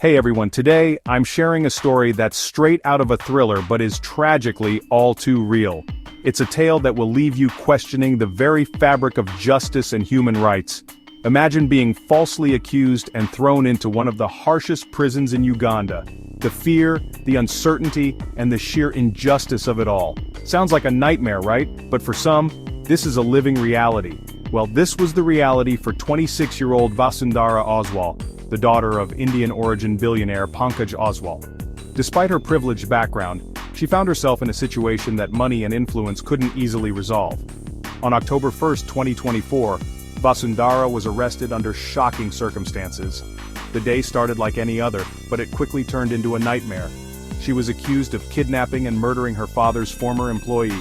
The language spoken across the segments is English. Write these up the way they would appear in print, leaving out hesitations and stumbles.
Hey everyone, today I'm sharing a story that's straight out of a thriller but is tragically all too real. It's a tale that will leave you questioning the very fabric of justice and human rights. Imagine being falsely accused and thrown into one of the harshest prisons in Uganda. The fear, the uncertainty, and the sheer injustice of it all. Sounds like a nightmare, right? But for some, this is a living reality. Well, this was the reality for 26-year-old Vasundhara Oswal, the daughter of Indian-origin billionaire Pankaj Oswal. Despite her privileged background, she found herself in a situation that money and influence couldn't easily resolve. On October 1, 2024, Vasundhara was arrested under shocking circumstances. The day started like any other, but it quickly turned into a nightmare. She was accused of kidnapping and murdering her father's former employee,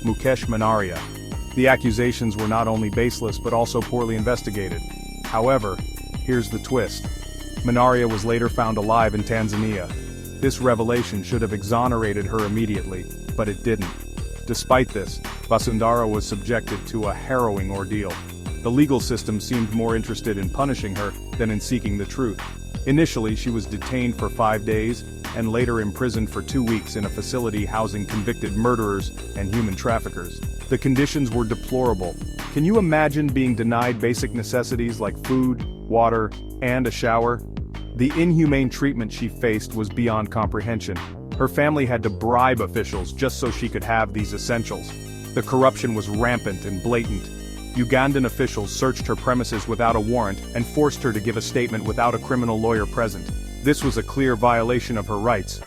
Mukesh Manaria. The accusations were not only baseless but also poorly investigated. However, here's the twist. Manaria was later found alive in Tanzania. This revelation should have exonerated her immediately, but it didn't. Despite this, Vasundhara was subjected to a harrowing ordeal. The legal system seemed more interested in punishing her than in seeking the truth. Initially, she was detained for 5 days, and later imprisoned for 2 weeks in a facility housing convicted murderers and human traffickers. The conditions were deplorable. Can you imagine being denied basic necessities like food, water, and a shower? The inhumane treatment she faced was beyond comprehension. Her family had to bribe officials just so she could have these essentials. The corruption was rampant and blatant. Ugandan officials searched her premises without a warrant and forced her to give a statement without a criminal lawyer present. This was a clear violation of her rights.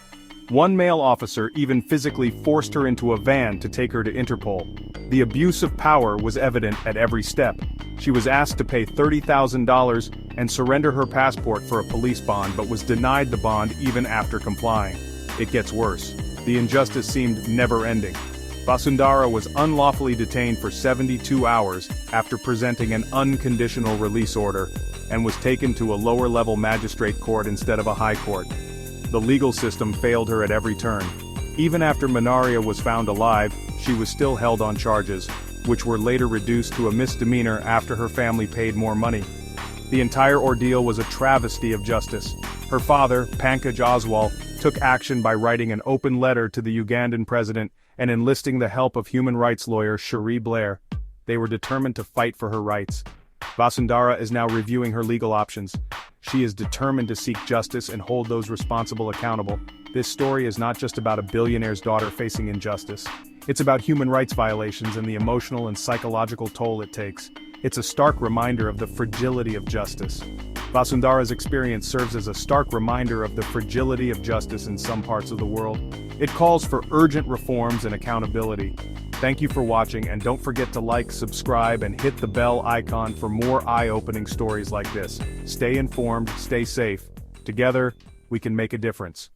One male officer even physically forced her into a van to take her to Interpol. The abuse of power was evident at every step. She was asked to pay $30,000 and surrender her passport for a police bond but was denied the bond even after complying. It gets worse. The injustice seemed never-ending. Vasundhara was unlawfully detained for 72 hours after presenting an unconditional release order and was taken to a lower-level magistrate court instead of a high court. The legal system failed her at every turn. Even after Manaria was found alive, she was still held on charges, which were later reduced to a misdemeanor after her family paid more money. The entire ordeal was a travesty of justice. Her father, Pankaj Oswal, took action by writing an open letter to the Ugandan president and enlisting the help of human rights lawyer Cherie Blair. They were determined to fight for her rights. Vasundhara is now reviewing her legal options. She is determined to seek justice and hold those responsible accountable. This story is not just about a billionaire's daughter facing injustice. It's about human rights violations and the emotional and psychological toll it takes. It's a stark reminder of the fragility of justice. Vasundhara's experience serves as a stark reminder of the fragility of justice in some parts of the world. It calls for urgent reforms and accountability. Thank you for watching, and don't forget to like, subscribe, and hit the bell icon for more eye-opening stories like this. Stay informed, stay safe. Together, we can make a difference.